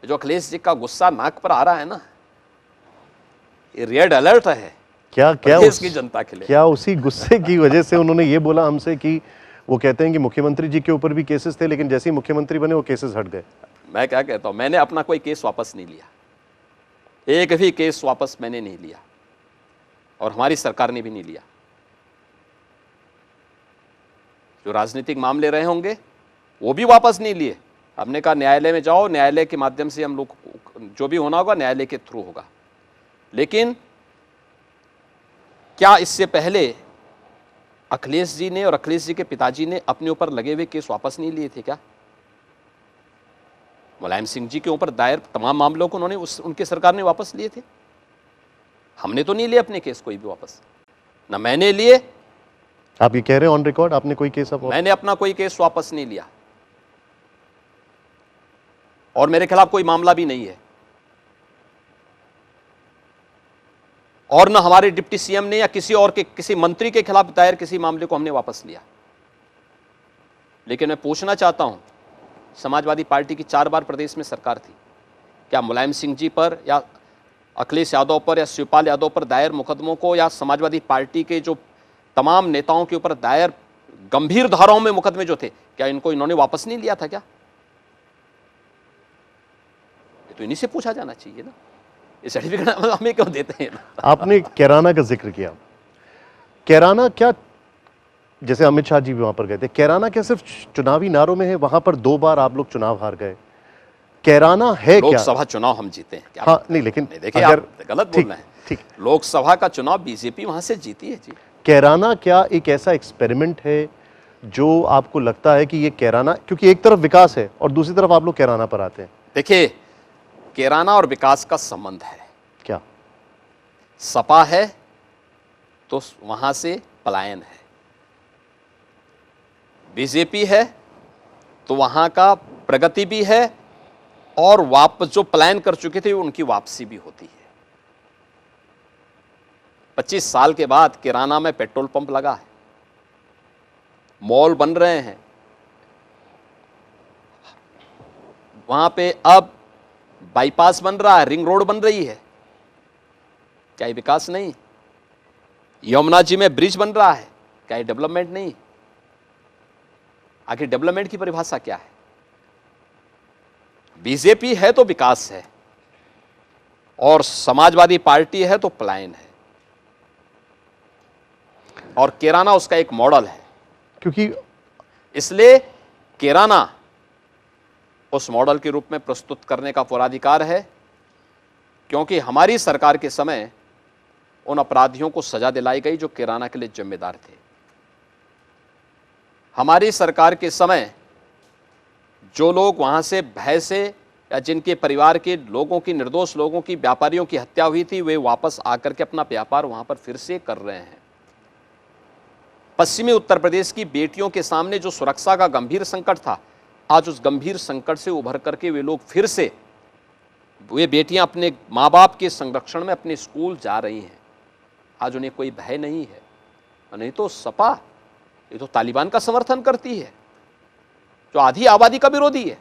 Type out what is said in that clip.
जो अखिलेश जी का गुस्सा नाक पर आ रहा है ना, ये रेड अलर्ट है क्या प्रदेश की जनता के लिए। क्या उसी गुस्से की वजह से उन्होंने ये बोला हमसे कि वो कहते हैं कि मुख्यमंत्री जी के ऊपर भी केसेस थे, लेकिन जैसे ही मुख्यमंत्री बने वो केसेस हट गए? मैं क्या कहता हूं, मैंने अपना कोई केस वापस नहीं लिया, एक भी केस वापस मैंने नहीं लिया, और हमारी सरकार ने भी नहीं लिया। जो राजनीतिक मामले रहे होंगे वो भी वापस नहीं लिए। हमने कहा न्यायालय में जाओ, न्यायालय के माध्यम से हम लोग जो भी होना होगा न्यायालय के थ्रू होगा। लेकिन क्या इससे पहले अखिलेश जी ने और अखिलेश जी के पिताजी ने अपने ऊपर लगे हुए केस वापस नहीं लिए थे क्या? मुलायम सिंह जी के ऊपर दायर तमाम मामलों को उन्होंने उनकी सरकार ने वापस लिए थे। हमने तो नहीं लिए अपने केस कोई भी वापस, ना मैंने लिए। आप ये कह रहे हैं ऑन रिकॉर्ड आपने कोई केस मैंने अपना कोई केस वापस नहीं लिया, और मेरे खिलाफ कोई मामला भी नहीं है, और न हमारे डिप्टी सीएम ने या किसी और के किसी मंत्री के खिलाफ दायर किसी मामले को हमने वापस लिया। लेकिन मैं पूछना चाहता हूं, समाजवादी पार्टी की 4 बार प्रदेश में सरकार थी, क्या मुलायम सिंह जी पर या अखिलेश यादव पर या शिवपाल यादव पर दायर मुकदमों को या समाजवादी पार्टी के जो तमाम नेताओं के ऊपर दायर गंभीर धाराओं में मुकदमे जो थे, क्या इनको इन्होंने वापस नहीं लिया था क्या? ये तो इन्हीं से पूछा जाना चाहिए ना, ये सर्टिफिकेट हमें क्यों देते हैं? आपने कैराना का जिक्र किया, कैराना क्या, जैसे अमित शाह जी भी वहां पर गए थे, कैराना क्या सिर्फ चुनावी नारों में है? वहां पर 2 बार आप लोग चुनाव हार गए, कैराना है क्या? लोकसभा चुनाव हम जीते हैं क्या? हाँ नहीं, लेकिन देखिए आप गलत बोल रहे हैं। ठीक, लोकसभा का चुनाव बीजेपी वहां से जीती है जी। कैराना क्या एक ऐसा एक्सपेरिमेंट है जो आपको लगता है कि ये कैराना, क्योंकि एक तरफ विकास है और दूसरी तरफ आप लोग कैराना पर आते हैं? देखिए, कैराना और विकास का संबंध है क्या? सपा है तो वहां से पलायन है, बीजेपी है तो वहां का प्रगति भी है, और वापस जो पलायन कर चुके थे उनकी वापसी भी होती है। 25 साल के बाद कैराना में पेट्रोल पंप लगा है, मॉल बन रहे हैं, वहां पे अब बाईपास बन रहा है, रिंग रोड बन रही है। क्या ये विकास नहीं? यमुना जी में ब्रिज बन रहा है, क्या ये डेवलपमेंट नहीं? आखिर डेवलपमेंट की परिभाषा क्या है? बीजेपी है तो विकास है, और समाजवादी पार्टी है तो पलायन है, और कैराना उसका एक मॉडल है। क्योंकि इसलिए कैराना उस मॉडल के रूप में प्रस्तुत करने का पूरा अधिकार है, क्योंकि हमारी सरकार के समय उन अपराधियों को सजा दिलाई गई जो कैराना के लिए जिम्मेदार थे। हमारी सरकार के समय जो लोग वहां से भय से या जिनके परिवार के लोगों की, निर्दोष लोगों की, व्यापारियों की हत्या हुई थी, वे वापस आकर के अपना व्यापार वहां पर फिर से कर रहे हैं। पश्चिमी उत्तर प्रदेश की बेटियों के सामने जो सुरक्षा का गंभीर संकट था, आज उस गंभीर संकट से उभर करके वे लोग फिर से, वे बेटियां अपने माँ बाप के संरक्षण में अपने स्कूल जा रही हैं। आज उन्हें कोई भय नहीं है। नहीं तो सपा ये तो तालिबान का समर्थन करती है, जो आधी आबादी का विरोधी है।